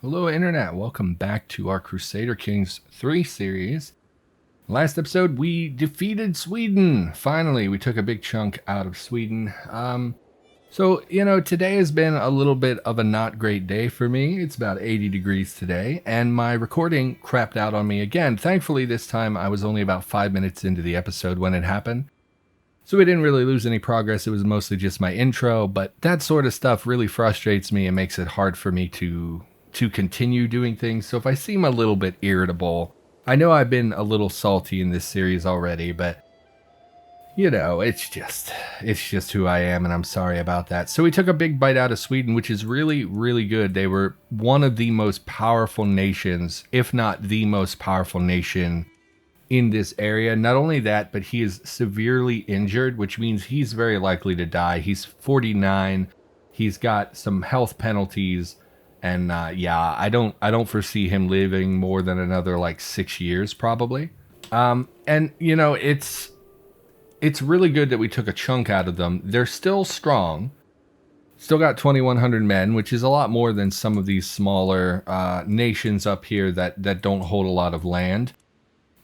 Hello, Internet. Welcome back to our Crusader Kings 3 series. Last episode, we defeated Sweden. Finally, we took a big chunk out of Sweden. Today has been a little bit of a not great day for me. It's about 80 degrees today, and my recording crapped out on me again. Thankfully, this time I was only about 5 minutes into the episode when it happened. So we didn't really lose any progress. It was mostly just my intro, but that sort of stuff really frustrates me and makes it hard for me to continue doing things. So if I seem a little bit irritable, I know I've been a little salty in this series already, but it's just who I am, and I'm sorry about that. So we took a big bite out of Sweden, which is really, really good. They were one of the most powerful nations, if not the most powerful nation in this area. Not only that, but he is severely injured, which means he's very likely to die. He's 49. He's got some health penalties. And I don't foresee him living more than another 6 years probably. It's really good that we took a chunk out of them. They're still strong. Still got 2,100 men, which is a lot more than some of these smaller nations up here that don't hold a lot of land.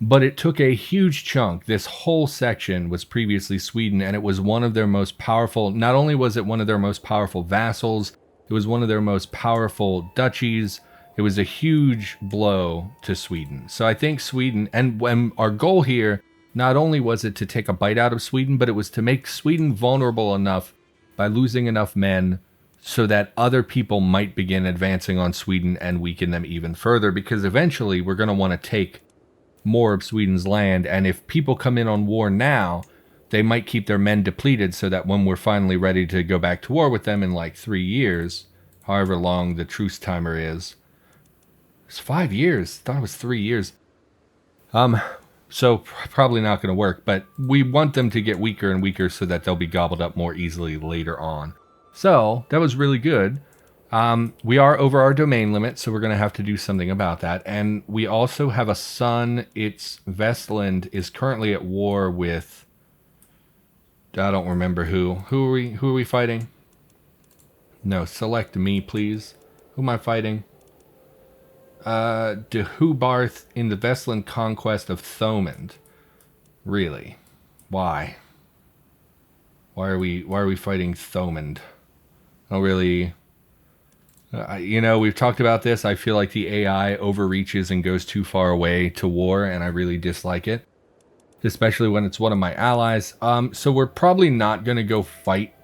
But it took a huge chunk. This whole section was previously Sweden, and it was one of their most powerful. Not only was it one of their most powerful vassals, it was one of their most powerful duchies. It was a huge blow to Sweden. So I think Sweden, and when our goal here, not only was it to take a bite out of Sweden, but it was to make Sweden vulnerable enough by losing enough men so that other people might begin advancing on Sweden and weaken them even further. Because eventually we're going to want to take more of Sweden's land. And if people come in on war now, they might keep their men depleted so that when we're finally ready to go back to war with them in 3 years, however long the truce timer is. It's 5 years. I thought it was 3 years. So probably not going to work, but we want them to get weaker and weaker so that they'll be gobbled up more easily later on. So that was really good. We are over our domain limit, so we're going to have to do something about that. And we also have a son. Its Vestland is currently at war with, I don't remember who. Who are we fighting? No, select me, please. Who am I fighting? Dehubarth in the Vestland conquest of Thomond. Really? Why? Why are we fighting Thomond? I don't really. We've talked about this. I feel like the AI overreaches and goes too far away to war, and I really dislike it, especially when it's one of my allies. So we're probably not going to go fight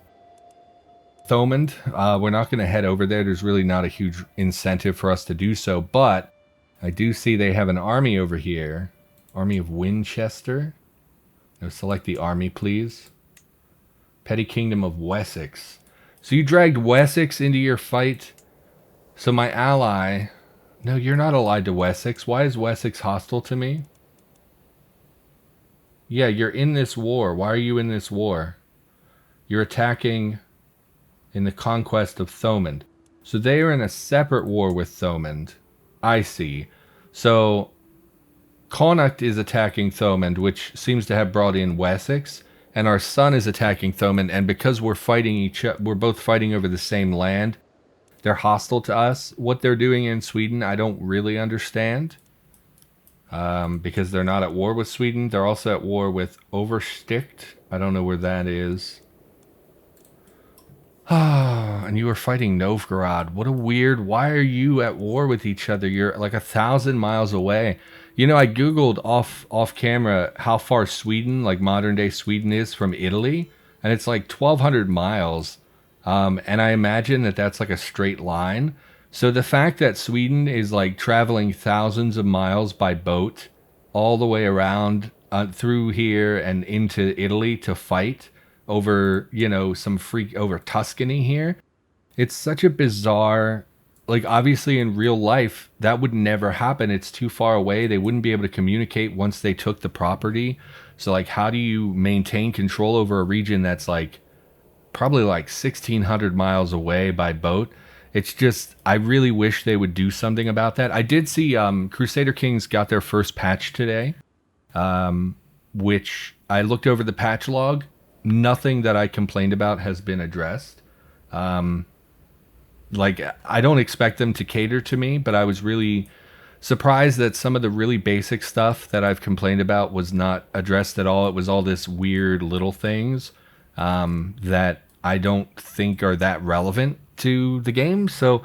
Thomond. We're not going to head over there. There's really not a huge incentive for us to do so, but I do see they have an army over here. Army of Winchester. No, select the army, please. Petty Kingdom of Wessex. So you dragged Wessex into your fight. So my ally... No, you're not allied to Wessex. Why is Wessex hostile to me? Yeah, you're in this war. Why are you in this war? You're attacking in the conquest of Thomond. So they are in a separate war with Thomond. I see. So Connacht is attacking Thomond, which seems to have brought in Wessex, and our son is attacking Thomond, and because we're both fighting over the same land, they're hostile to us. What they're doing in Sweden, I don't really understand. Because they're not at war with Sweden. They're also at war with Oversticht. I don't know where that is. And you were fighting Novgorod. What a weird... Why are you at war with each other? You're 1,000 miles away. I googled off camera how far Sweden, modern day Sweden, is from Italy, and it's 1,200 miles. And I imagine that that's a straight line. So the fact that Sweden is traveling thousands of miles by boat all the way around through here and into Italy to fight over, over Tuscany here. It's such a bizarre, obviously in real life, that would never happen. It's too far away. They wouldn't be able to communicate once they took the property. So how do you maintain control over a region that's probably 1,600 miles away by boat? It's just, I really wish they would do something about that. I did see Crusader Kings got their first patch today, which I looked over the patch log. Nothing that I complained about has been addressed. Like, I don't expect them to cater to me, but I was really surprised that some of the really basic stuff that I've complained about was not addressed at all. It was all this weird little things that I don't think are that relevant to the game. So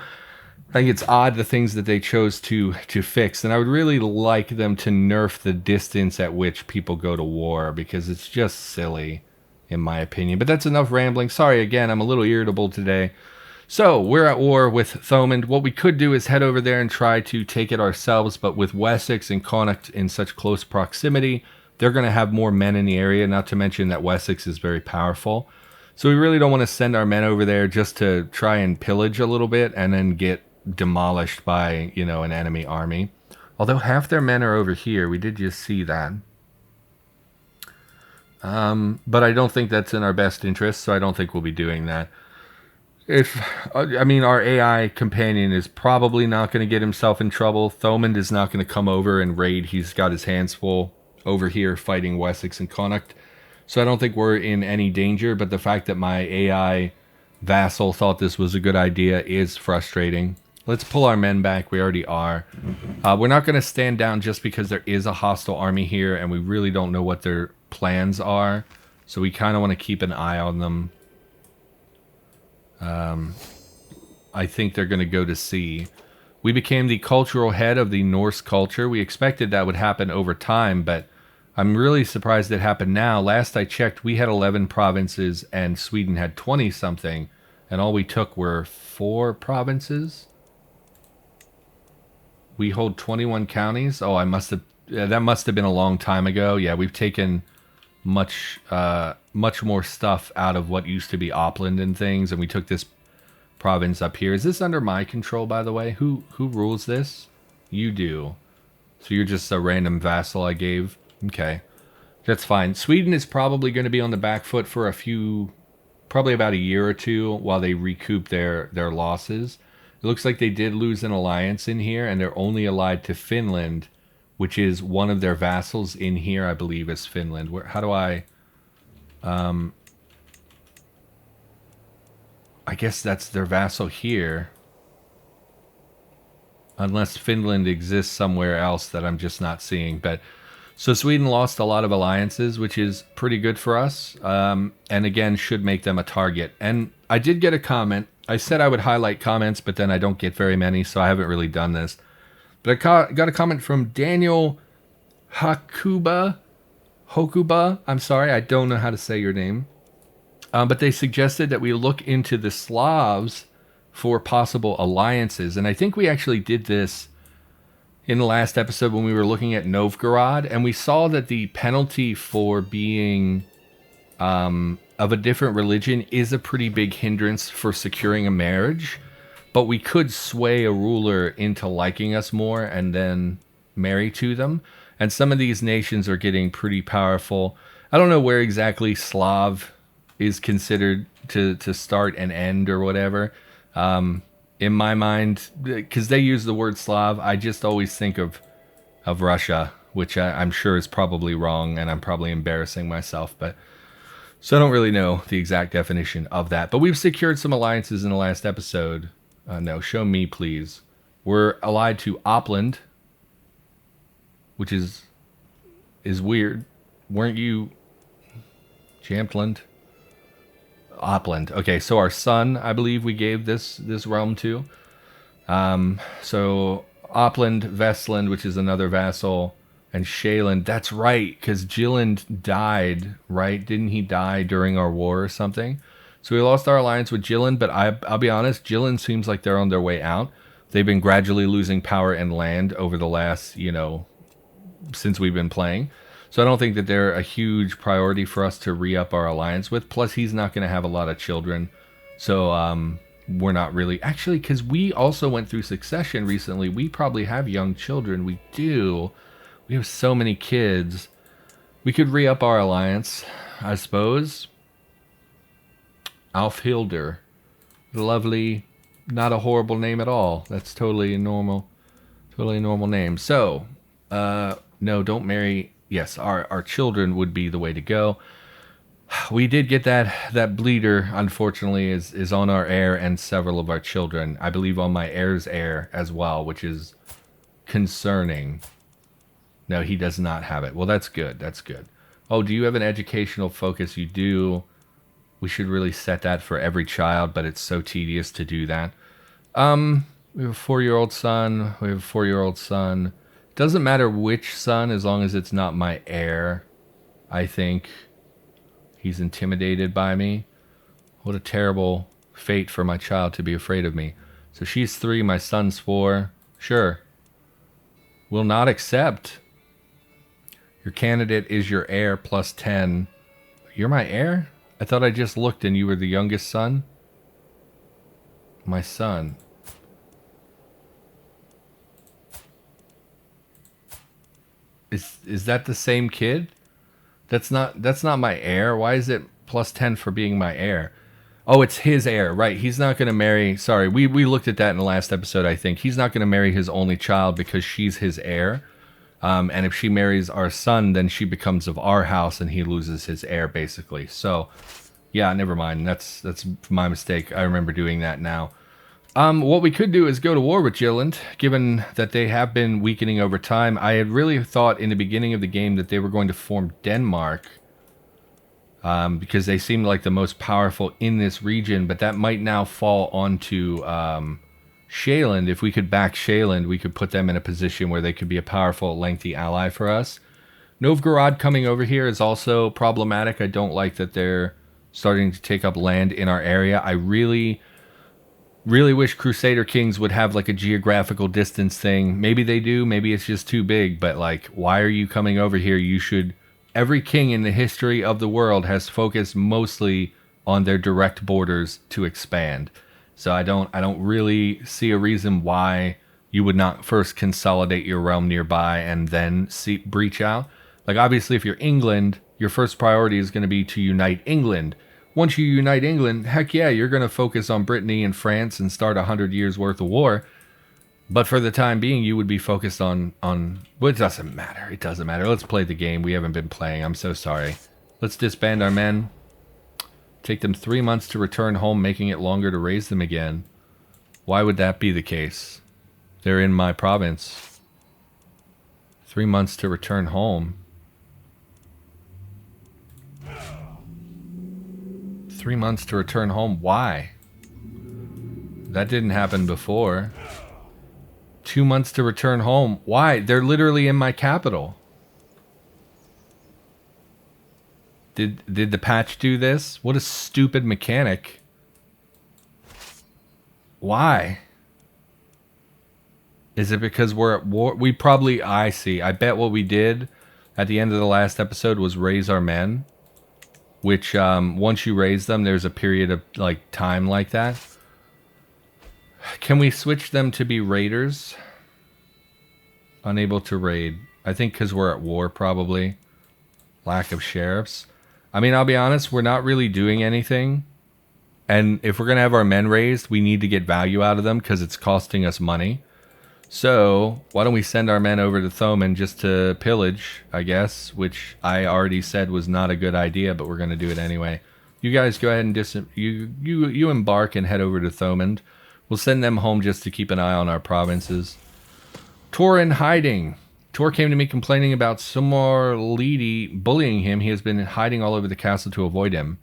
I think it's odd the things that they chose to fix, and I would really like them to nerf the distance at which people go to war, because it's just silly, in my opinion. But that's enough rambling. Sorry again, I'm a little irritable today. So we're at war with Thomond. What we could do is head over there and try to take it ourselves, but with Wessex and Connacht in such close proximity, they're going to have more men in the area, not to mention that Wessex is very powerful. So we really don't want to send our men over there just to try and pillage a little bit and then get demolished by, you know, an enemy army. Although half their men are over here. We did just see that. But I don't think that's in our best interest, so I don't think we'll be doing that. Our AI companion is probably not going to get himself in trouble. Thomond is not going to come over and raid. He's got his hands full over here fighting Wessex and Connacht. So I don't think we're in any danger, but the fact that my AI vassal thought this was a good idea is frustrating. Let's pull our men back. We already are. We're not going to stand down just because there is a hostile army here, and we really don't know what their plans are. So we kind of want to keep an eye on them. I think they're going to go to sea. We became the cultural head of the Norse culture. We expected that would happen over time, but I'm really surprised it happened now. Last I checked, we had 11 provinces and Sweden had 20-something, and all we took were 4 provinces. We hold 21 counties. Oh, that must have been a long time ago. Yeah, we've taken much more stuff out of what used to be Opland and things, and we took this province up here. Is this under my control, by the way? Who rules this? You do. So you're just a random vassal I gave? Okay. That's fine. Sweden is probably going to be on the back foot for probably about a year or two while they recoup their losses. It looks like they did lose an alliance in here, and they're only allied to Finland, which is one of their vassals in here, I believe, is Finland. How do I... I guess that's their vassal here. Unless Finland exists somewhere else that I'm just not seeing. But so Sweden lost a lot of alliances, which is pretty good for us. And again, should make them a target. And I did get a comment. I said I would highlight comments, but then I don't get very many, so I haven't really done this. But I got a comment from Daniel Hokuba. I'm sorry, I don't know how to say your name. But they suggested that we look into the Slavs for possible alliances. And I think we actually did this in the last episode when we were looking at Novgorod. And we saw that the penalty for being of a different religion is a pretty big hindrance for securing a marriage. But we could sway a ruler into liking us more and then marry to them. And some of these nations are getting pretty powerful. I don't know where exactly Slav is considered to start and end or whatever. In my mind, because they use the word Slav, I just always think of Russia, which I'm sure is probably wrong, and I'm probably embarrassing myself. But so I don't really know the exact definition of that. But we've secured some alliances in the last episode. No, show me, please. We're allied to Opland, which is weird. Weren't you Jamtland? Opland. Okay, so our son, I believe we gave this realm to. So Opland, Vestland, which is another vassal, and Shaland. That's right, because Gilland died, right? Didn't he die during our war or something? So we lost our alliance with Gilland, but I'll be honest, Gilland seems like they're on their way out. They've been gradually losing power and land over the last, since we've been playing. So I don't think that they're a huge priority for us to re-up our alliance with. Plus, he's not going to have a lot of children. So we're not really... Actually, because we also went through succession recently. We probably have young children. We do. We have so many kids. We could re-up our alliance, I suppose. Alfhilder. Lovely. Not a horrible name at all. That's totally a normal name. So, no, don't marry... Yes, our children would be the way to go. We did get that bleeder, unfortunately, is on our heir and several of our children. I believe on my heir's heir as well, which is concerning. No, he does not have it. Well, that's good. That's good. Oh, do you have an educational focus? You do. We should really set that for every child, but it's so tedious to do that. We have a 4-year-old son. We have a 4-year-old son. Doesn't matter which son, as long as it's not my heir, I think. He's intimidated by me. What a terrible fate for my child to be afraid of me. So she's 3, my son's 4. Sure. Will not accept. Your candidate is your heir plus 10. You're my heir? I thought I just looked and you were the youngest son. My son. Is that the same kid? That's not my heir. Why is it plus 10 for being my heir? Oh, it's his heir, right? He's not going to marry. Sorry, we looked at that in the last episode, I think. He's not going to marry his only child because she's his heir. And if she marries our son, then she becomes of our house and he loses his heir, basically. So, yeah, never mind. That's my mistake. I remember doing that now. What we could do is go to war with Jylland, given that they have been weakening over time. I had really thought in the beginning of the game that they were going to form Denmark, because they seemed like the most powerful in this region, but that might now fall onto Sjælland. If we could back Sjælland, we could put them in a position where they could be a powerful, lengthy ally for us. Novgorod coming over here is also problematic. I don't like that they're starting to take up land in our area. I really wish Crusader Kings would have like a geographical distance thing. Maybe they do, maybe it's just too big, but like, why are you coming over here? You should... Every king in the history of the world has focused mostly on their direct borders to expand. So I don't really see a reason why you would not first consolidate your realm nearby and then breach out. Like, obviously, if you're England, your first priority is going to be to unite England. Once you unite England, heck yeah, you're going to focus on Brittany and France and start 100 years worth of war. But for the time being, you would be focused on... Well, it doesn't matter. It doesn't matter. Let's play the game. We haven't been playing. I'm so sorry. Let's disband our men. Take them 3 months to return home, making it longer to raise them again. Why would that be the case? They're in my province. 3 months to return home. 3 months to return home. Why? That didn't happen before. 2 months to return home. Why? They're literally in my capital. Did the patch do this? What a stupid mechanic. Why? Is it because we're at war? We probably... I see. I bet what we did at the end of the last episode was raise our men. Which, once you raise them, there's a period of, like, time like that. Can we switch them to be raiders? Unable to raid. I think because we're at war, probably. Lack of sheriffs. I mean, I'll be honest, we're not really doing anything. And if we're going to have our men raised, we need to get value out of them because it's costing us money. So, why don't we send our men over to Thoman just to pillage, I guess, which I already said was not a good idea, but we're going to do it anyway. You guys go ahead and you embark and head over to Thoman. We'll send them home just to keep an eye on our provinces. Tor in hiding. Tor came to me complaining about Sumar Lidi bullying him. He has been hiding all over the castle to avoid him.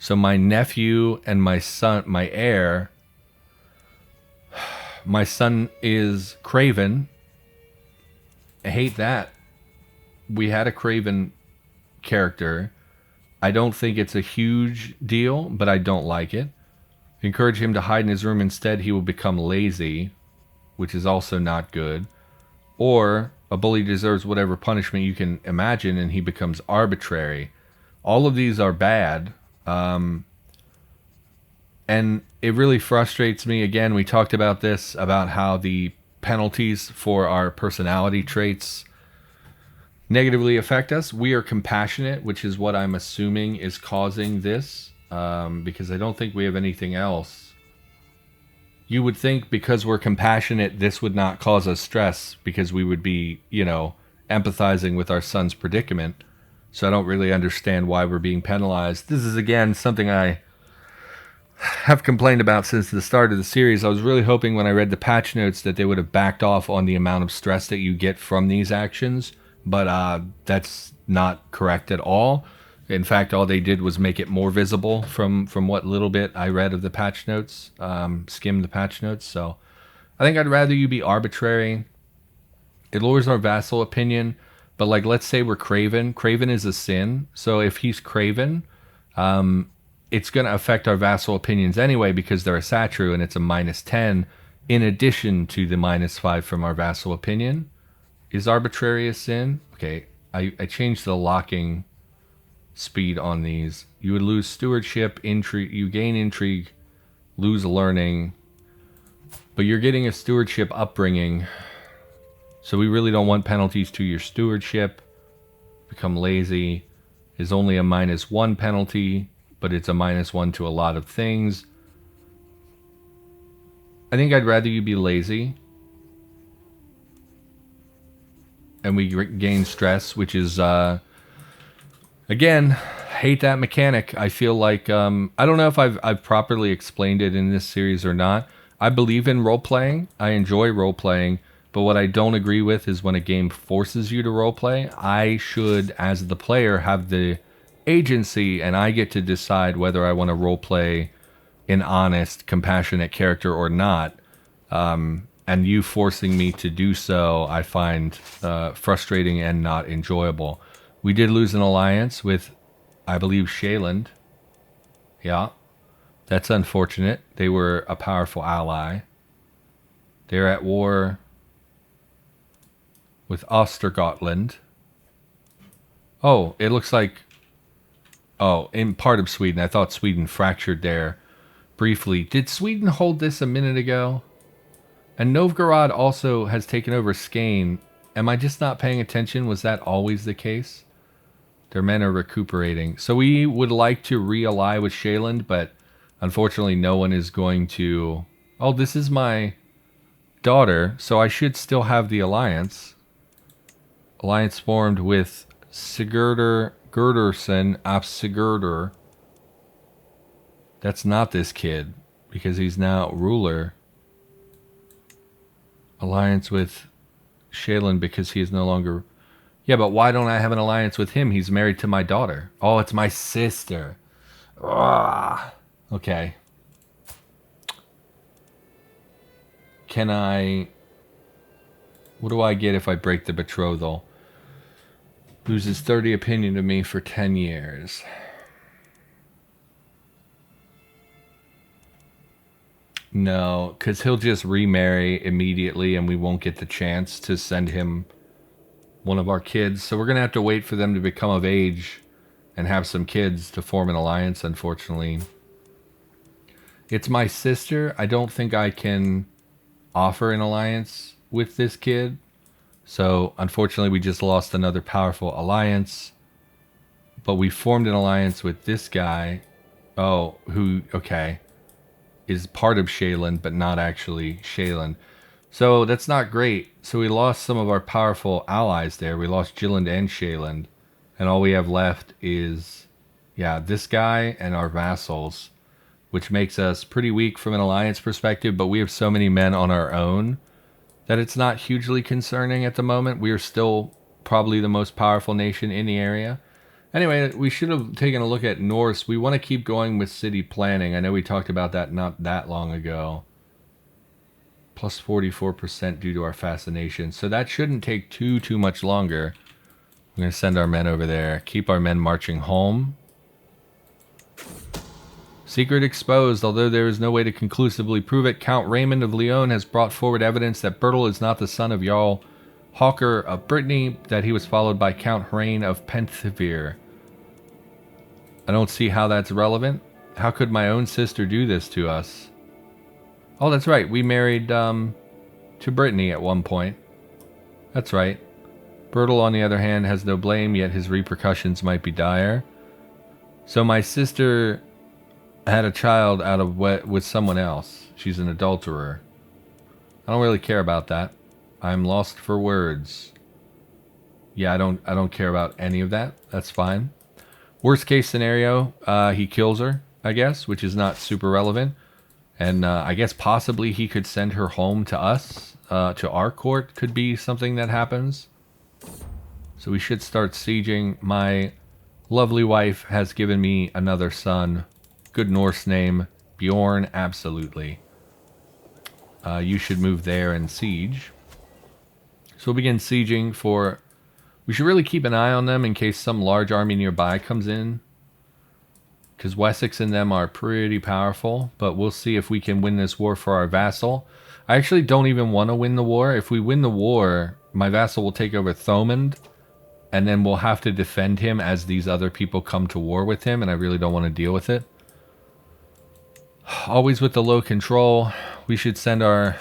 So my nephew and my son, my heir... My son is Craven. I hate that. We had a Craven character. I don't think it's a huge deal, but I don't like it. Encourage him to hide in his room instead. He will become lazy, which is also not good. Or a bully deserves whatever punishment you can imagine, and he becomes arbitrary. All of these are bad. And it really frustrates me. Again, we talked about this, about how the penalties for our personality traits negatively affect us. We are compassionate, which is what I'm assuming is causing this, because I don't think we have anything else. You would think because we're compassionate, this would not cause us stress, because we would be, you know, empathizing with our son's predicament. So I don't really understand why we're being penalized. This is, again, something I have complained about since the start of the series. I was really hoping when I read the patch notes that they would have backed off on the amount of stress that you get from these actions, but that's not correct at all. In fact, all they did was make it more visible from what little bit I read of the patch notes, skimmed the patch notes. So I think I'd rather you be arbitrary. It lowers our vassal opinion, but like, let's say we're craven. Craven is a sin, so if he's craven, it's going to affect our vassal opinions anyway because they're a satru and it's a -10 in addition to the -5 from our vassal opinion. Is arbitrary a sin? Okay, I changed the locking speed on these. You would lose stewardship, intrigue, you gain intrigue, lose learning, but you're getting a stewardship upbringing. So we really don't want penalties to your stewardship. Become lazy is only a -1 penalty, but it's a -1 to a lot of things. I think I'd rather you be lazy. And we gain stress, which is, again, hate that mechanic. I feel like, I don't know if I've properly explained it in this series or not. I believe in role-playing. I enjoy role-playing. But what I don't agree with is when a game forces you to roleplay. I should, as the player, have the agency, and I get to decide whether I want to roleplay an honest, compassionate character or not. And you forcing me to do so, I find frustrating and not enjoyable. We did lose an alliance with, I believe, Shaeland. Yeah, that's unfortunate. They were a powerful ally. They're at war with Östergötland. Oh, it looks like... Oh, in part of Sweden. I thought Sweden fractured there briefly. Did Sweden hold this a minute ago? And Novgorod also has taken over Skane. Am I just not paying attention? Was that always the case? Their men are recuperating. So we would like to re-ally with Shaeland, but unfortunately no one is going to... Oh, this is my daughter, so I should still have the alliance. Alliance formed with Sigurdur Gurderson af Sigurdur. That's not this kid, because he's now ruler. Alliance with Shaeland because he is no longer... Yeah, but why don't I have an alliance with him? He's married to my daughter. Oh, it's my sister. Ugh. Okay. Can I... What do I get if I break the betrothal? Loses 30 opinion to me for 10 years. No, because he'll just remarry immediately and we won't get the chance to send him one of our kids. So we're going to have to wait for them to become of age and have some kids to form an alliance, unfortunately. It's my sister. I don't think I can offer an alliance with this kid. So unfortunately we just lost another powerful alliance. But we formed an alliance with this guy. Oh, who, okay, is part of Shaeland, but not actually Shaeland. So that's not great. So we lost some of our powerful allies there. We lost Jilland and Shaeland. And all we have left is, yeah, this guy and our vassals, which makes us pretty weak from an alliance perspective. But we have so many men on our own that it's not hugely concerning at the moment. We are still probably the most powerful nation in the area. Anyway, we should have taken a look at Norse. We want to keep going with city planning. I know we talked about that not that long ago. Plus 44% due to our fascination. So that shouldn't take too much longer. I'm going to send our men over there. Keep our men marching home. Secret exposed. Although there is no way to conclusively prove it, Count Raymond of Lyon has brought forward evidence that Bertel is not the son of Jarl Hawker of Brittany, that he was followed by Count Hrain of Penthevere. I don't see how that's relevant. How could my own sister do this to us? Oh, that's right. We married to Brittany at one point. That's right. Bertel, on the other hand, has no blame, yet his repercussions might be dire. So my sister had a child out of with someone else. She's an adulterer. I don't really care about that. I'm lost for words. Yeah, I don't care about any of that. That's fine. Worst case scenario, he kills her, I guess, which is not super relevant. And I guess possibly he could send her home to us, to our court could be something that happens. So we should start sieging. My lovely wife has given me another son. Good Norse name, Bjorn, absolutely. You should move there and siege. So we'll begin sieging for... We should really keep an eye on them in case some large army nearby comes in. Because Wessex and them are pretty powerful. But we'll see if we can win this war for our vassal. I actually don't even want to win the war. If we win the war, my vassal will take over Thomond. And then we'll have to defend him as these other people come to war with him. And I really don't want to deal with it. Always with the low control. We should send our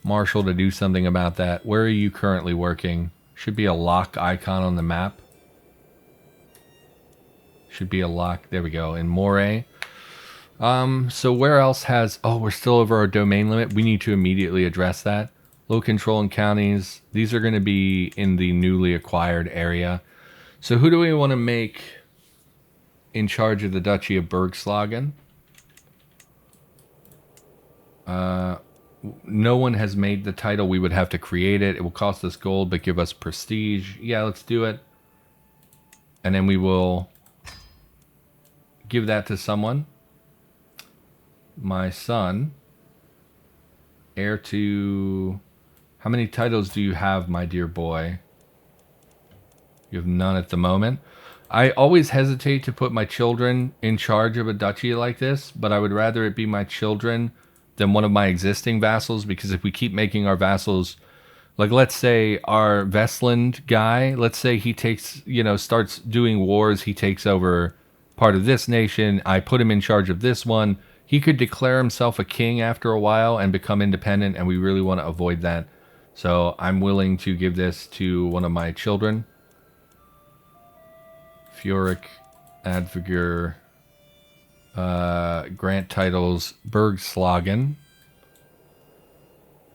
marshal to do something about that. Where are you currently working? Should be a lock icon on the map. Should be a lock. There we go. In Moray. So where else has... Oh, we're still over our domain limit. We need to immediately address that. Low control in counties. These are going to be in the newly acquired area. So who do we want to make in charge of the Duchy of Bergslagen? No one has made the title. We would have to create it. It will cost us gold, but give us prestige. Yeah, let's do it. And then we will give that to someone. My son. Heir to... How many titles do you have, my dear boy? You have none at the moment. I always hesitate to put my children in charge of a duchy like this, but I would rather it be my children than one of my existing vassals, because if we keep making our vassals, like let's say our Vestland guy, let's say he takes, you know, starts doing wars, he takes over part of this nation, I put him in charge of this one, he could declare himself a king after a while and become independent, and we really want to avoid that. So I'm willing to give this to one of my children. Furic, Advigur, grant titles, Bergslagen.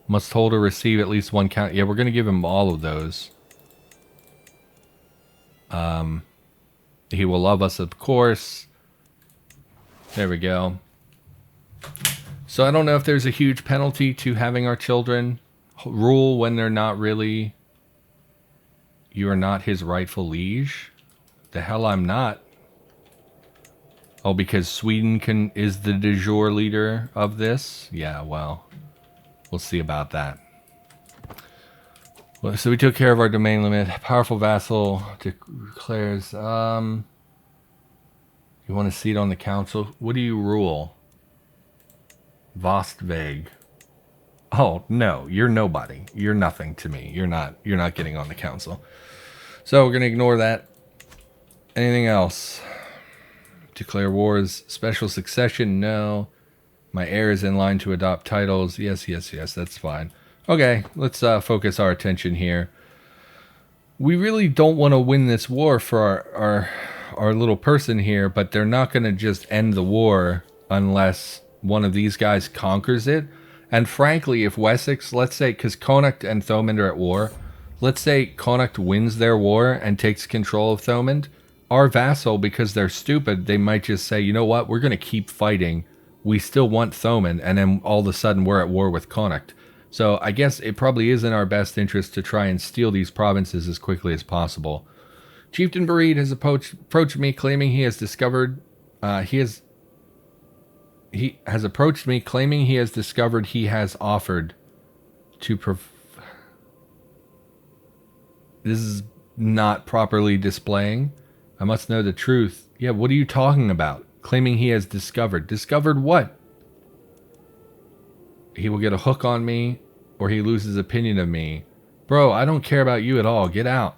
Must hold or receive at least one count. Yeah, we're going to give him all of those. He will love us, of course. There we go. So I don't know if there's a huge penalty to having our children rule when they're not really... You are not his rightful liege. The hell I'm not. Oh, because Sweden is the de jure leader of this? Yeah, well, we'll see about that. Well, so we took care of our domain limit. Powerful vassal declares... You want a seat on the council? What do you rule? Vostveg. Oh, no, you're nobody. You're nothing to me. You're not getting on the council. So we're going to ignore that. Anything else? Declare wars. Special succession? No. My heir is in line to adopt titles. Yes, yes, yes. That's fine. Okay, let's focus our attention here. We really don't want to win this war for our little person here, but they're not going to just end the war unless one of these guys conquers it. And frankly, if Wessex, let's say, because Connacht and Thomond are at war, let's say Connacht wins their war and takes control of Thomond, our vassal, because they're stupid, they might just say, you know what, we're going to keep fighting. We still want Thomond, and then all of a sudden we're at war with Connacht. So I guess it probably is in our best interest to try and steal these provinces as quickly as possible. Chieftain Bareed has approached me claiming he has discovered... He has approached me claiming he has discovered he has offered to... This is not properly displaying. I must know the truth. Yeah, what are you talking about? Claiming he has discovered. Discovered what? He will get a hook on me, or he loses opinion of me. Bro, I don't care about you at all. Get out.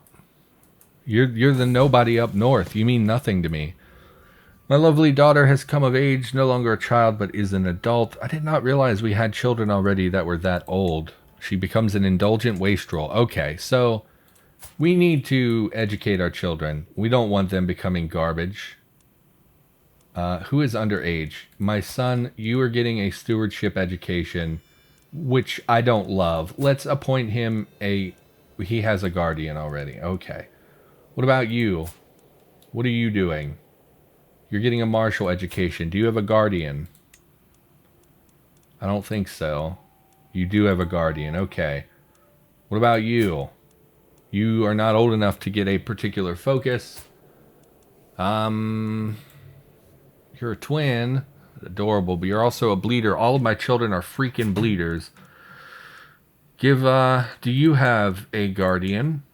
You're the nobody up north. You mean nothing to me. My lovely daughter has come of age, no longer a child, but is an adult. I did not realize we had children already that were that old. She becomes an indulgent wastrel. Okay, so we need to educate our children. We don't want them becoming garbage. Who is underage? My son, you are getting a stewardship education, which I don't love. Let's appoint him a he has a guardian already. Okay. What about you? What are you doing? You're getting a martial education. Do you have a guardian? I don't think so. You do have a guardian. Okay. What about you? You are not old enough to get a particular focus. You're a twin. Adorable, but you're also a bleeder. All of my children are freaking bleeders. Do you have a guardian?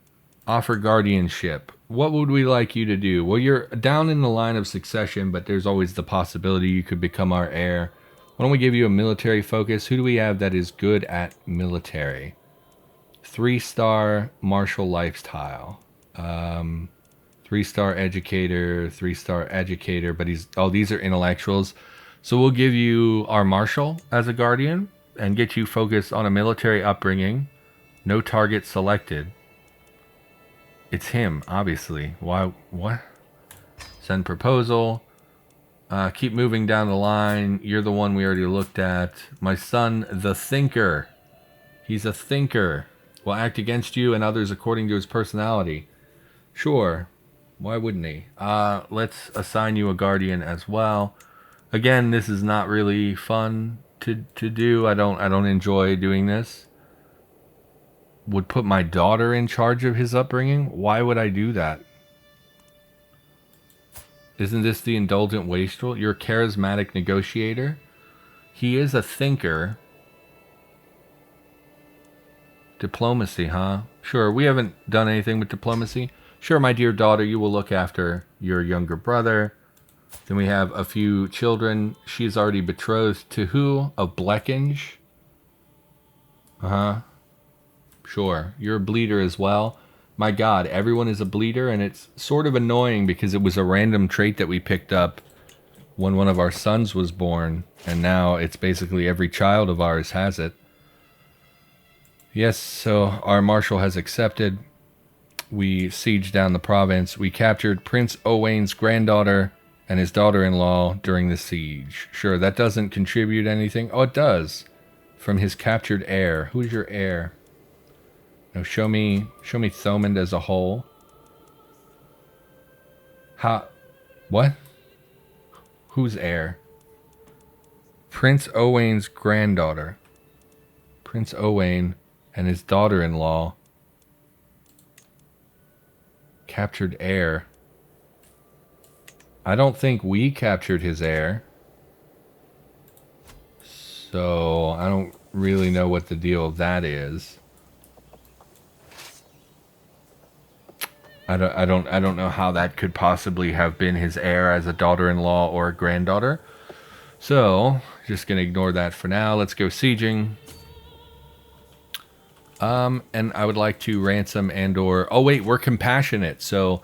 Offer guardianship. What would we like you to do? Well, you're down in the line of succession, but there's always the possibility you could become our heir. Why don't we give you a military focus? Who do we have that is good at military? 3-star martial lifestyle. 3-star educator, 3-star educator, but these are intellectuals. So we'll give you our marshal as a guardian and get you focused on a military upbringing. No target selected. It's him, obviously. Why? What? Send proposal. Keep moving down the line. You're the one we already looked at. My son, the thinker. He's a thinker. Will act against you and others according to his personality. Sure. Why wouldn't he? Let's assign you a guardian as well. Again, this is not really fun to do. I don't enjoy doing this. Would put my daughter in charge of his upbringing? Why would I do that? Isn't this the indulgent wastrel? You're a charismatic negotiator. He is a thinker. Diplomacy, huh? Sure, we haven't done anything with diplomacy. Sure, my dear daughter, you will look after your younger brother. Then we have a few children. She's already betrothed to who? Of Blekinge? Uh-huh. Sure, you're a bleeder as well. My God, everyone is a bleeder, and it's sort of annoying because it was a random trait that we picked up when one of our sons was born, and now it's basically every child of ours has it. Yes, so our marshal has accepted. We sieged down the province. We captured Prince Owain's granddaughter and his daughter-in-law during the siege. Sure, that doesn't contribute anything. Oh, it does. From his captured heir. Who's your heir? No, show me Thomond as a whole. What? Who's heir? Prince Owain's granddaughter. Prince Owain and his daughter-in-law. Captured heir. I don't think we captured his heir. So, I don't really know what the deal of that is. I don't know how that could possibly have been his heir as a daughter-in-law or a granddaughter. So, just gonna ignore that for now. Let's go sieging. And I would like to ransom and/or... Oh wait, we're compassionate, so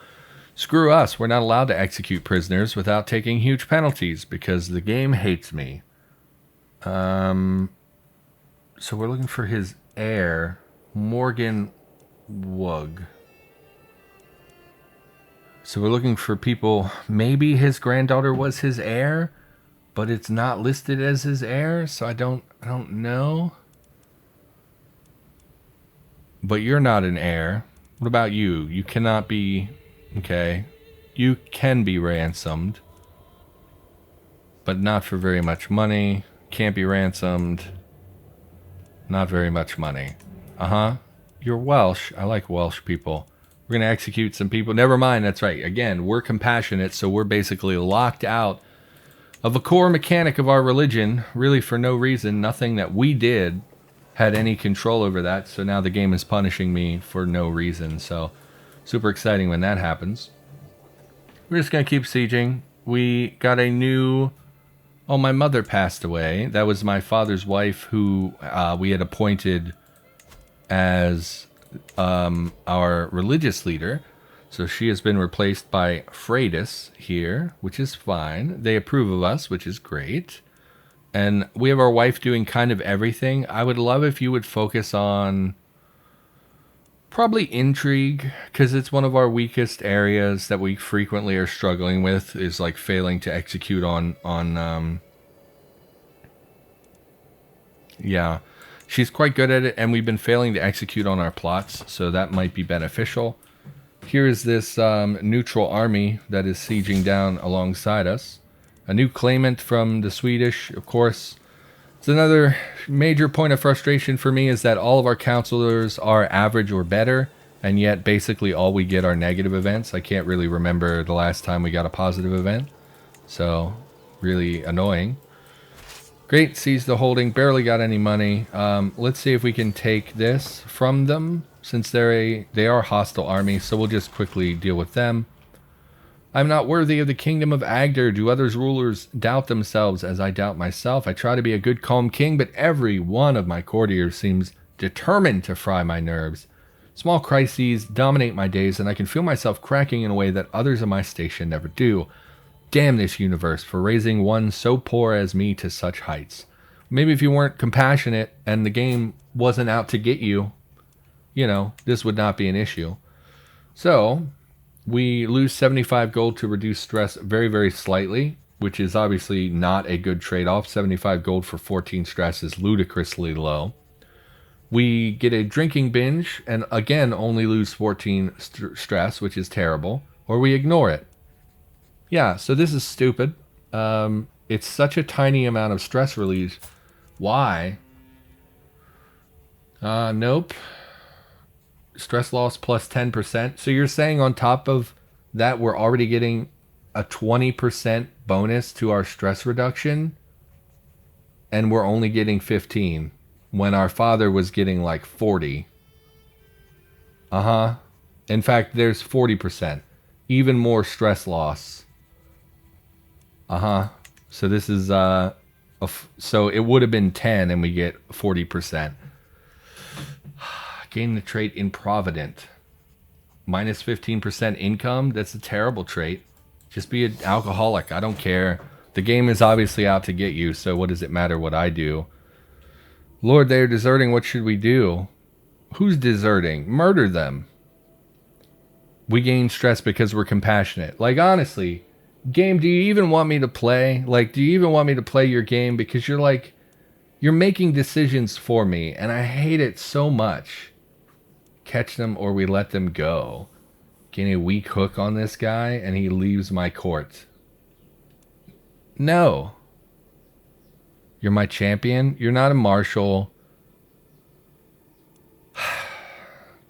screw us. We're not allowed to execute prisoners without taking huge penalties because the game hates me. So we're looking for his heir, Morgan Wug. So we're looking for people, maybe his granddaughter was his heir, but it's not listed as his heir, so I don't know. But you're not an heir. What about you? You cannot be... Okay. You can be ransomed. But not for very much money. Can't be ransomed. Not very much money. Uh-huh. You're Welsh. I like Welsh people. We're going to execute some people. Never mind, that's right. Again, we're compassionate, so we're basically locked out of a core mechanic of our religion, really for no reason. Nothing that we did had any control over that, so now the game is punishing me for no reason. So, super exciting when that happens. We're just going to keep sieging. We got a new... Oh, my mother passed away. That was my father's wife who we had appointed as... our religious leader. So she has been replaced by Freydis here, which is fine. They approve of us, which is great. And we have our wife doing kind of everything. I would love if you would focus on probably intrigue, because it's one of our weakest areas that we frequently are struggling with, is like failing to execute on yeah. She's quite good at it, and we've been failing to execute on our plots, so that might be beneficial. Here is this neutral army that is sieging down alongside us. A new claimant from the Swedish, of course. It's another major point of frustration for me is that all of our counselors are average or better, and yet basically all we get are negative events. I can't really remember the last time we got a positive event, so really annoying. Great, seize the holding, barely got any money. Let's see if we can take this from them, since they are a hostile army, so we'll just quickly deal with them. I'm not worthy of the kingdom of Agder. Do others rulers doubt themselves as I doubt myself? I try to be a good, calm king, but every one of my courtiers seems determined to fry my nerves. Small crises dominate my days, and I can feel myself cracking in a way that others of my station never do. Damn this universe for raising one so poor as me to such heights. Maybe if you weren't compassionate and the game wasn't out to get you, you know, this would not be an issue. So, we lose 75 gold to reduce stress very, very slightly, which is obviously not a good trade-off. 75 gold for 14 stress is ludicrously low. We get a drinking binge and again only lose 14 stress, which is terrible, or we ignore it. Yeah, so this is stupid. It's such a tiny amount of stress release. Why? Nope. Stress loss plus 10%. So you're saying on top of that, we're already getting a 20% bonus to our stress reduction, and we're only getting 15 when our father was getting like 40. In fact, there's 40%. Even more stress loss. So this is, so it would have been 10 and we get 40%. Gain the trait Improvident. Minus 15% income. That's a terrible trait. Just be an alcoholic. I don't care. The game is obviously out to get you, so what does it matter what I do? Lord, they are deserting. What should we do? Who's deserting? Murder them. We gain stress because we're compassionate. Like, honestly, game, do you even want me to play? Like, do you even want me to play your game? Because you're like, you're making decisions for me, and I hate it so much. Catch them or we let them go. Gain a weak hook on this guy, and he leaves my court. No. You're my champion? You're not a marshal.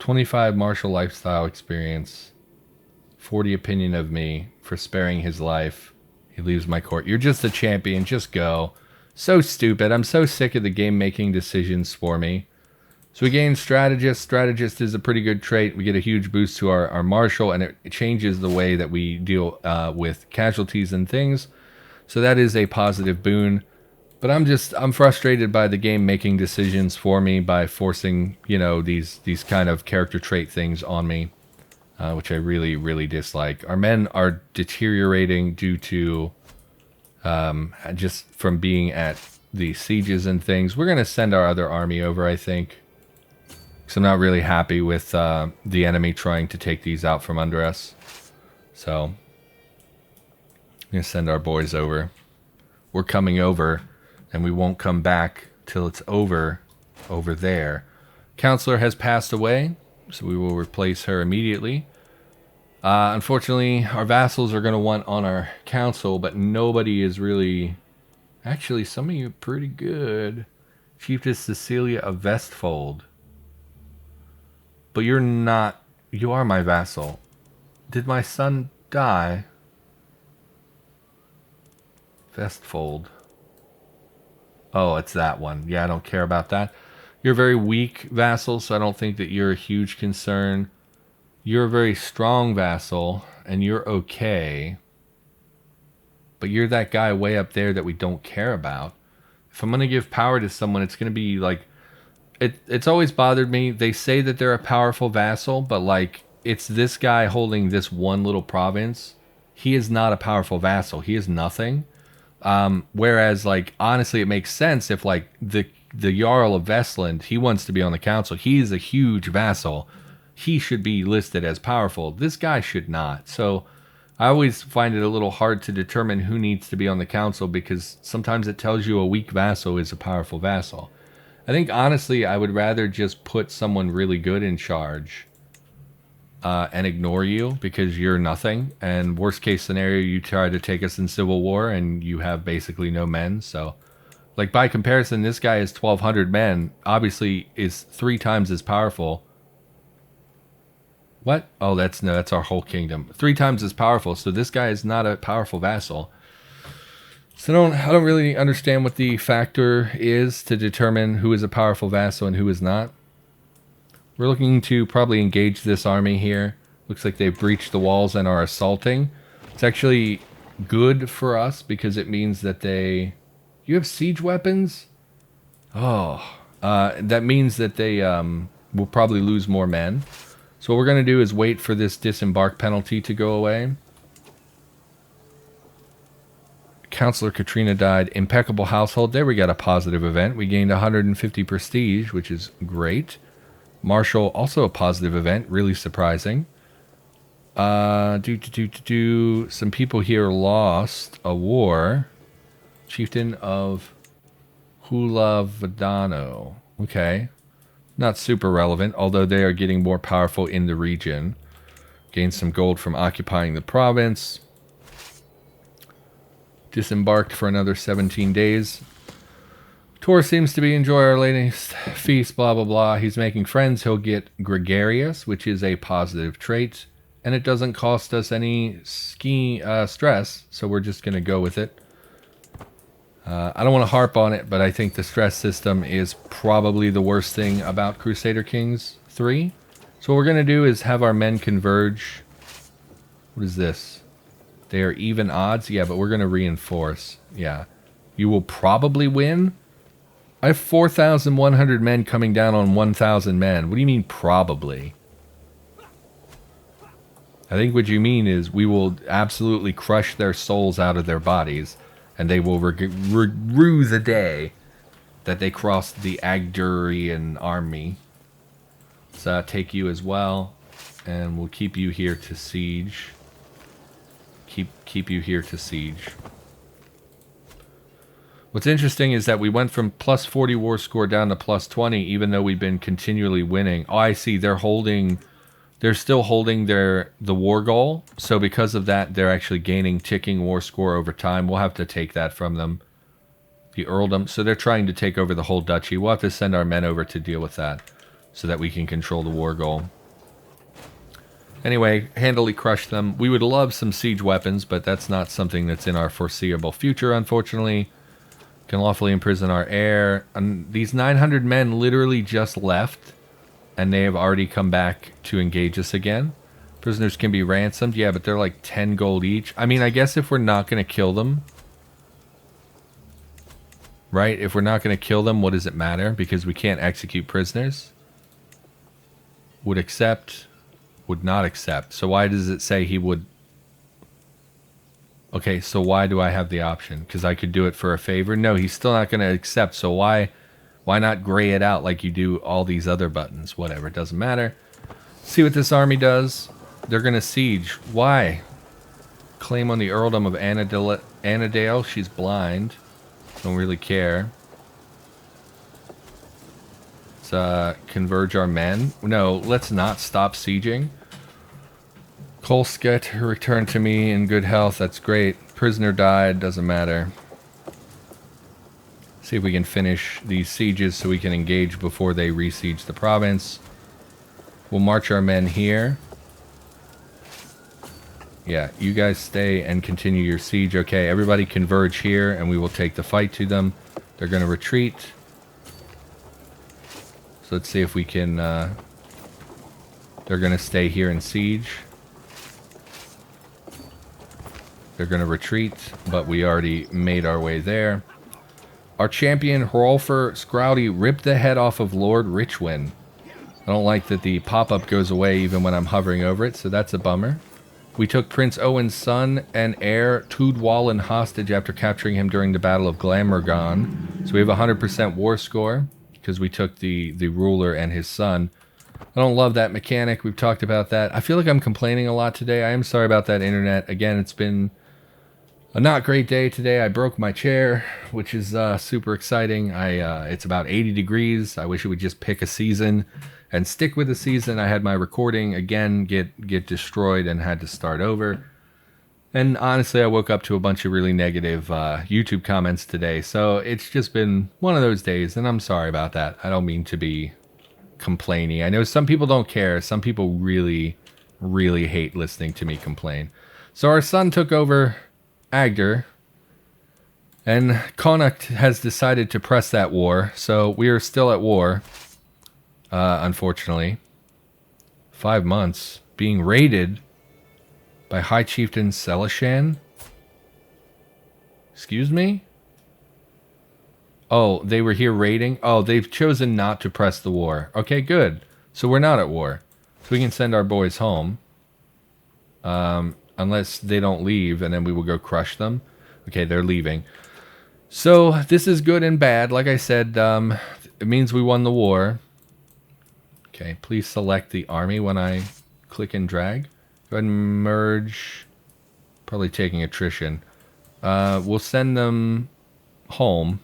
25 martial lifestyle experience. 40 opinion of me for sparing his life. He leaves my court. You're just a champion. Just go. So stupid. I'm so sick of the game making decisions for me. So we gain strategist. Strategist is a pretty good trait. We get a huge boost to our martial, and it changes the way that we deal with casualties and things. So that is a positive boon. But I'm frustrated by the game making decisions for me by forcing, you know, these kind of character trait things on me, which I really, really dislike. Our men are deteriorating due to just from being at the sieges and things. We're going to send our other army over, I think. Because I'm not really happy with the enemy trying to take these out from under us. So, I'm going to send our boys over. We're coming over, and we won't come back till it's over there. Counselor has passed away, so we will replace her immediately. Unfortunately, our vassals are going to want on our council, but nobody is really... Actually, some of you are pretty good. Chiefess Cecilia of Vestfold. But you're not... You are my vassal. Did my son die? Vestfold. Oh, it's that one. Yeah, I don't care about that. You're a very weak vassal, so I don't think that you're a huge concern. You're a very strong vassal, and you're okay. But you're that guy way up there that we don't care about. If I'm going to give power to someone, it's going to be like... It's always bothered me. They say that they're a powerful vassal, but like, it's this guy holding this one little province. He is not a powerful vassal. He is nothing. Whereas, like, honestly, it makes sense if, like, the Jarl of Vestland, he wants to be on the council. He's a huge vassal. He should be listed as powerful. This guy should not. So I always find it a little hard to determine who needs to be on the council because sometimes it tells you a weak vassal is a powerful vassal. I think, honestly, I would rather just put someone really good in charge and ignore you because you're nothing. And worst case scenario, you try to take us in civil war and you have basically no men. So, like, by comparison, this guy is 1,200 men, obviously is 3 times as powerful. What? Oh, that's our whole kingdom. 3 times as powerful. So this guy is not a powerful vassal. So I don't really understand what the factor is to determine who is a powerful vassal and who is not. We're looking to probably engage this army here. Looks like they've breached the walls and are assaulting. It's actually good for us because it means that they... You have siege weapons? Oh. That means that they will probably lose more men. So what we're going to do is wait for this disembark penalty to go away. Counselor Katrina died. Impeccable household. There we got a positive event. We gained 150 prestige, which is great. Marshal, also a positive event. Really surprising. Some people here lost a war. Chieftain of Hula Vadano. Okay. Not super relevant, although they are getting more powerful in the region. Gained some gold from occupying the province. Disembarked for another 17 days. Tor seems to be enjoy our latest feast, blah, blah, blah. He's making friends. He'll get gregarious, which is a positive trait. And it doesn't cost us any stress, so we're just going to go with it. I don't want to harp on it, but I think the stress system is probably the worst thing about Crusader Kings 3. So what we're going to do is have our men converge. What is this? They are even odds? Yeah, but we're going to reinforce. Yeah. You will probably win? I have 4,100 men coming down on 1,000 men. What do you mean probably? I think what you mean is we will absolutely crush their souls out of their bodies. And they will rue the day that they crossed the Agdurian army. So take you as well. And we'll keep you here to siege. Keep you here to siege. What's interesting is that we went from plus 40 war score down to plus 20, even though we've been continually winning. Oh, I see. They're still holding the war goal. So because of that, they're actually gaining ticking war score over time. We'll have to take that from them. The earldom. So they're trying to take over the whole duchy. We'll have to send our men over to deal with that so that we can control the war goal. Anyway, handily crush them. We would love some siege weapons, but that's not something that's in our foreseeable future, unfortunately. Can lawfully imprison our heir. And these 900 men literally just left, and they have already come back to engage us again. Prisoners can be ransomed. Yeah, but they're like 10 gold each. I mean, I guess if we're not going to kill them, right? If we're not going to kill them, what does it matter? Because we can't execute prisoners. Would accept, would not accept. So why does it say he would? Okay, so why do I have the option? Because I could do it for a favor? No, he's still not going to accept. So why not gray it out like you do all these other buttons? Whatever, it doesn't matter. See what this army does. They're going to siege. Why? Claim on the earldom of Annadale. She's blind. Don't really care. Let's converge our men. No, let's not stop sieging. Kolsket returned to me in good health. That's great. Prisoner died. Doesn't matter. See if we can finish these sieges so we can engage before they re-siege the province. We'll march our men here. Yeah, you guys stay and continue your siege. Okay, everybody converge here and we will take the fight to them. They're going to retreat. So let's see if we can... they're going to stay here and siege. They're going to retreat, but we already made our way there. Our champion, Hrolfr Scrouty, ripped the head off of Lord Richwin. I don't like that the pop-up goes away even when I'm hovering over it, so that's a bummer. We took Prince Owen's son and heir, Tudwalin, hostage after capturing him during the Battle of Glamorgan. So we have a 100% war score, because we took the ruler and his son. I don't love that mechanic. We've talked about that. I feel like I'm complaining a lot today. I am sorry about that internet. Again, it's been A not great day today. I broke my chair, which is super exciting. It's about 80 degrees. I wish it would just pick a season and stick with the season. I had my recording again get destroyed and had to start over. And honestly, I woke up to a bunch of really negative YouTube comments today. So it's just been one of those days, and I'm sorry about that. I don't mean to be complaining. I know some people don't care. Some people really, really hate listening to me complain. So our son took over Agder, and Connacht has decided to press that war. So we are still at war, unfortunately. 5 months being raided by High Chieftain Selishan. Excuse me? Oh, they were here raiding? Oh, they've chosen not to press the war. Okay, good. So we're not at war. So we can send our boys home. Unless they don't leave, and then we will go crush them. Okay, they're leaving. So this is good and bad. Like I said, it means we won the war. Okay, please select the army when I click and drag. Go ahead and merge. Probably taking attrition. We'll send them home,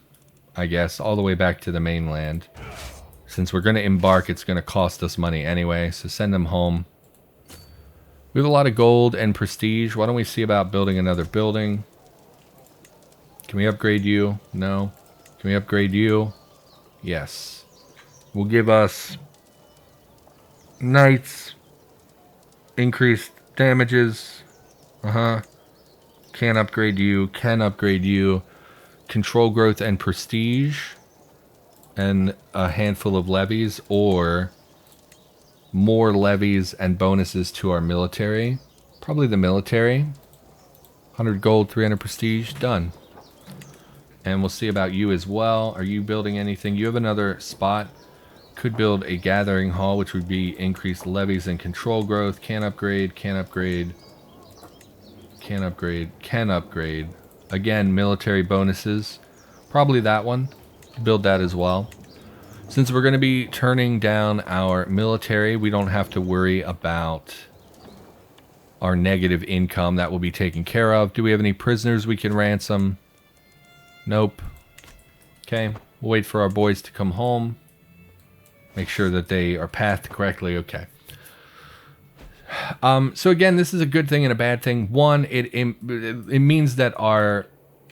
I guess, all the way back to the mainland. Since we're going to embark, it's going to cost us money anyway, so send them home. We have a lot of gold and prestige. Why don't we see about building another building? Can we upgrade you? No. Can we upgrade you? Yes. Will give us knights, increased damages. Can upgrade you. Can upgrade you. Control growth and prestige. And a handful of levies, or more levies and bonuses to our military. Probably the military. 100 gold, 300 prestige. Done. And we'll see about you as well. Are you building anything? You have another spot. Could build a gathering hall, which would be increased levies and control growth. Can upgrade, can upgrade. Can upgrade, can upgrade. Again, military bonuses. Probably that one. Build that as well. Since we're going to be turning down our military, we don't have to worry about our negative income. That will be taken care of. Do we have any prisoners we can ransom? Nope. Okay, we'll wait for our boys to come home. Make sure that they are pathed correctly. Okay. So again, this is a good thing and a bad thing. One, it means that our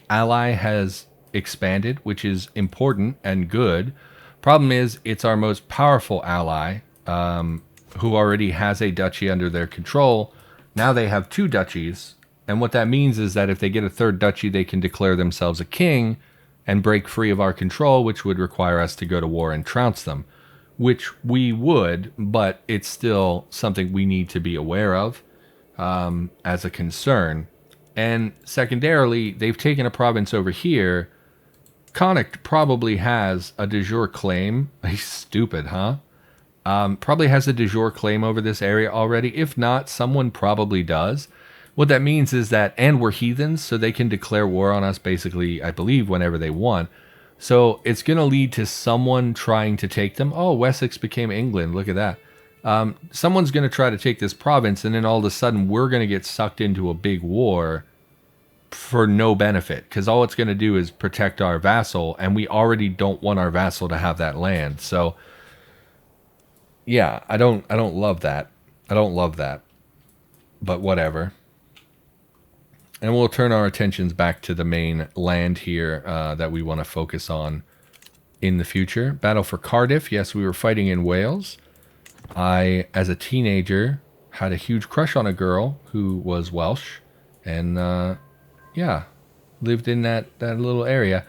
ally has expanded, which is important and good. Problem is, it's our most powerful ally, who already has a duchy under their control. Now they have 2 duchies, and what that means is that if they get a 3rd duchy, they can declare themselves a king and break free of our control, which would require us to go to war and trounce them, which we would, but it's still something we need to be aware of as a concern. And secondarily, they've taken a province over here. Connacht probably has a de jure claim. He's stupid, huh? Probably has a de jure claim over this area already. If not, someone probably does. What that means is that, and we're heathens, so they can declare war on us basically, I believe, whenever they want. So it's going to lead to someone trying to take them. Oh, Wessex became England. Look at that. Someone's going to try to take this province, and then all of a sudden we're going to get sucked into a big war for no benefit, because all it's going to do is protect our vassal, and we already don't want our vassal to have that land. So yeah, I don't love that. I don't love that. But whatever. And we'll turn our attentions back to the main land here that we want to focus on in the future. Battle for Cardiff. Yes, we were fighting in Wales. I, as a teenager, had a huge crush on a girl who was Welsh. And, yeah, lived in that little area.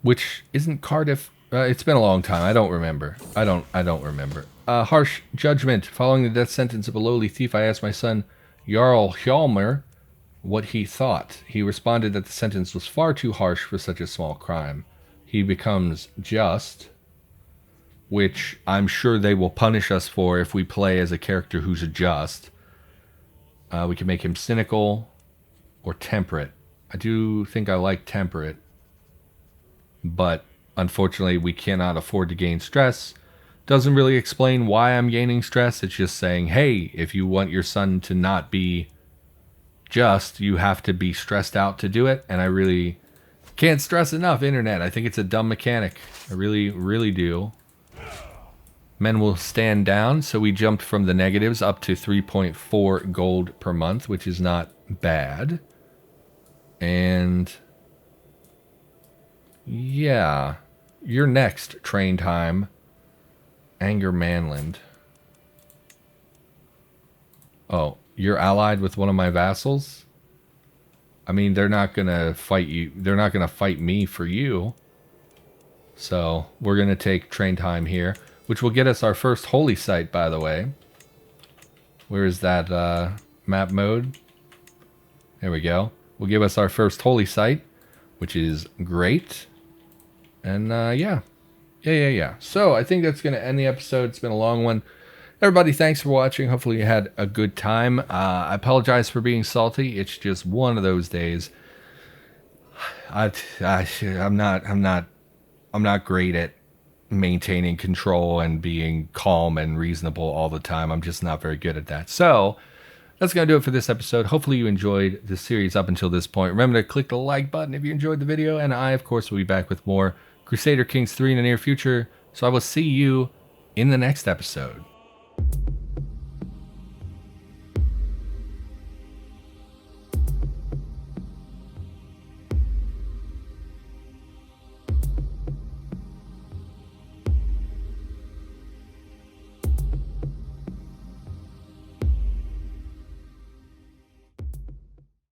Which isn't Cardiff. It's been a long time. I don't remember. I don't remember. Harsh judgment. Following the death sentence of a lowly thief, I asked my son, Jarl Hjalmar, what he thought. He responded that the sentence was far too harsh for such a small crime. He becomes just, which I'm sure they will punish us for if we play as a character who's just. We can make him cynical or temperate. I do think I like temperate, but unfortunately we cannot afford to gain stress. Doesn't really explain why I'm gaining stress. It's just saying, hey, if you want your son to not be you have to be stressed out to do it, and I really can't stress enough internet. I think it's a dumb mechanic. I really, really do. Men will stand down, so we jumped from the negatives up to 3.4 gold per month, which is not bad. And yeah, you're next, train time. Anger Manland. Oh, you're allied with one of my vassals? I mean, they're not gonna fight you. They're not gonna fight me for you. So we're gonna take train time here, which will get us our first holy site, by the way. Where is that map mode? There we go. Will give us our first holy site, which is great. And yeah. So I think that's going to end the episode. It's been a long one. Everybody, thanks for watching. Hopefully you had a good time. I apologize for being salty. It's just one of those days. I'm not great at maintaining control and being calm and reasonable all the time. I'm just not very good at that. So that's going to do it for this episode. Hopefully you enjoyed the series up until this point. Remember to click the like button if you enjoyed the video. And I, of course, will be back with more Crusader Kings 3 in the near future. So I will see you in the next episode.